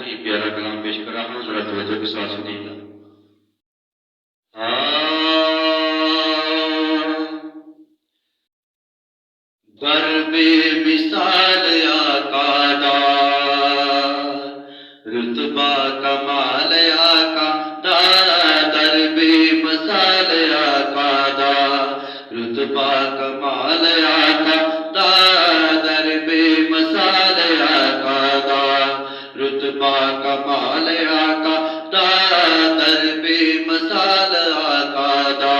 ही प्यारा कलाम पेश कर रहा हूँ, जरा तवज्जो के साथ सुनिएगा। दरबे मिसाल आका दा, रुतबा कमाल आका दा, दरबे मिसाल आका दा, रुतबा कमाल आका दा, दरबे मिसाल आका दा, रुतबा कमाल आका दा, दरबे मिसाल आका दा,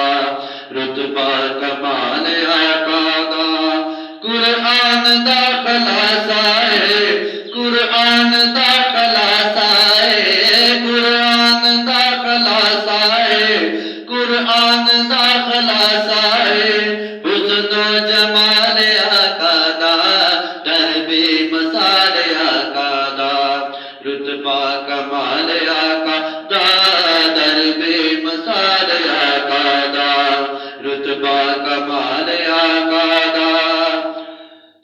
रुतबा कमाल आका दा। कुरान दा खलासा है, कुरान दा खलासा है, कुरान दा खलासा है, कुरान दा खलासा है, हुस्न जमाल आका दा, दरबे मसाल आका दा, रुतबा कमाल आका दा, दरबे मसाल आका दा, रुतबा कमाल आका दा।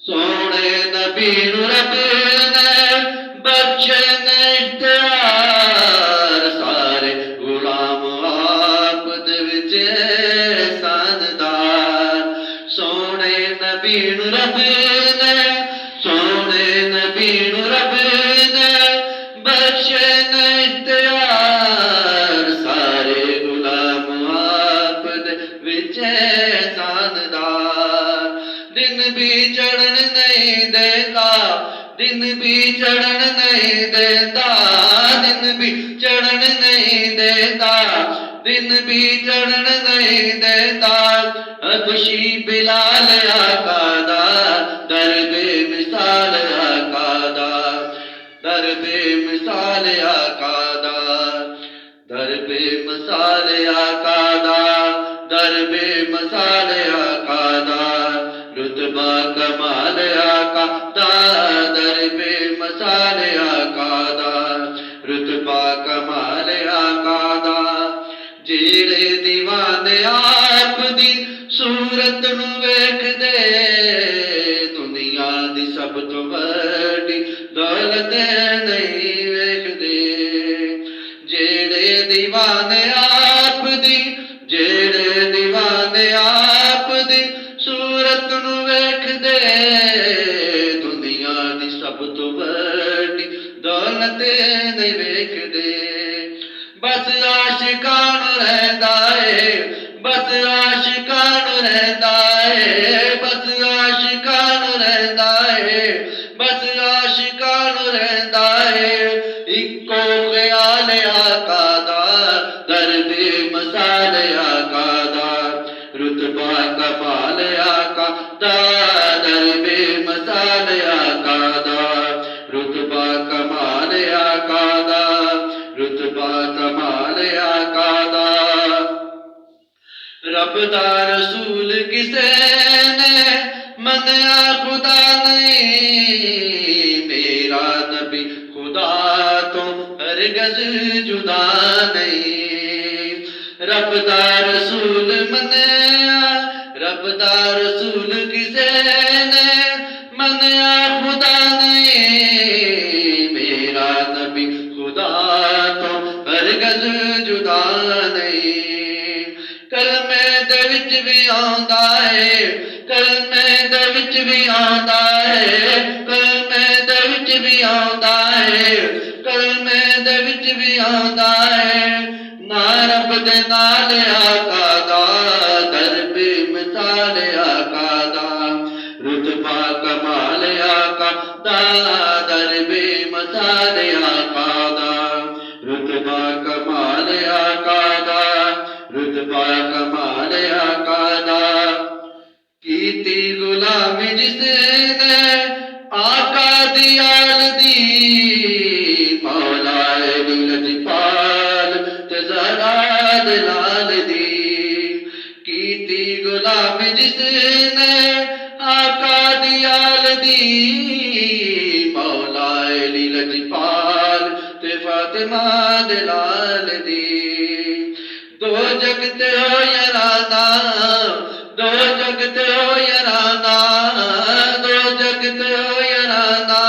सोने नबी रब ने बख्शे ने इख्तियार, सारे गुलाम आप दे विच सानदार। सोने नबी रब ने, सोने नबी रब ने बख्शे ने इख्तियार, सारे गुलाम आप दे विच सानदार। दिन भी चढ़न नहीं देता, दिन भी चढ़न नहीं देता, दिन भी चढ़न नहीं देता, दिन भी चढ़न नहीं देता, खुशी बिलाल आका दा, दरबे मिसाल आका दा, दरबे मिसाल आका दा, दरबे मिसाल आका दा, दरबे मिसाल आका दा, रुतबा कमाल आका दा, दरबे मसाल आका दा, रुतबा कमाल आका दा। जेड़े दीवाने आप दी सूरत नू वेखदे, दुनिया दी सब तो वड्डी दौलत नहीं वेखदे। जेड़े दीवाने आप दी, जेड़े दीवाने आप दी सूरत नू वेखदे, दुनिया दी सब तो वड्डी दौलत नहीं वेखदे। बस आशिकां नू रहिंदा है, बस आशिकां नू रहिंदा है, बस आशिकां नू रहिंदा है, बस आशिकां नू रहिंदा है, इक्को ख्याल आका दा, दरबे मसाल आका दा, रुतबा कमाल आका दा, दरबे मसाल आका दा, रुतबा कमाल आका दा, रुतबा कमाल आका दा। रब दा रसूल किसे ने मन्या खुदा नहीं, मेरा नबी खुदा तो हरगज़ जुदा नहीं। रब दा रसूल मन्या, रब दा रसूल किसे ने मन्या खुदा नहीं, मेरा नबी खुदा तो हरगज़ जुदा नहीं। कलमे दे विच भी आंदा है, कलमे दे विच भी आंदा है, कलमे दे विच भी आंदा है, कलमे दे विच भी आंदा है, ना रब दे नाल आका दा, दरबे मिसाल आका दा, रुतबा कमाल आका दा, दरबे मिसाल आका दा, रुतबा कमाल आका दा, रुतबा कमाल आका दा। कीती गुलामी जिसने आका दी आल दी, मौला अली लजपाल ते ज़हरा दे लाल दी। कीती गुलामी जिसने आका दी आल दी, मौला अली लजपाल ते फातिमा दे लाल दी। दो जगते हो यराना, दो जगते हो यराना, दो जगते हो यराना,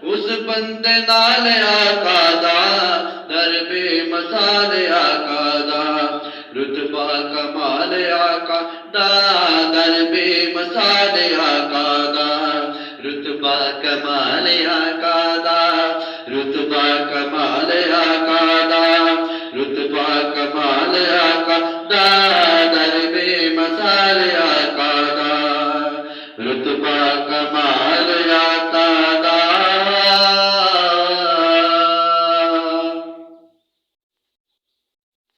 उस बंदे नाल आका दा दरबे मसाल आका दा रुतबा कमाल आका दा दरबे मसाल आका दा रुतबा कमाल आका दा रुतबा कमाल आका दा रुतबा कमाल आका दा दरबे मसाल आका दा रुतबा कमाल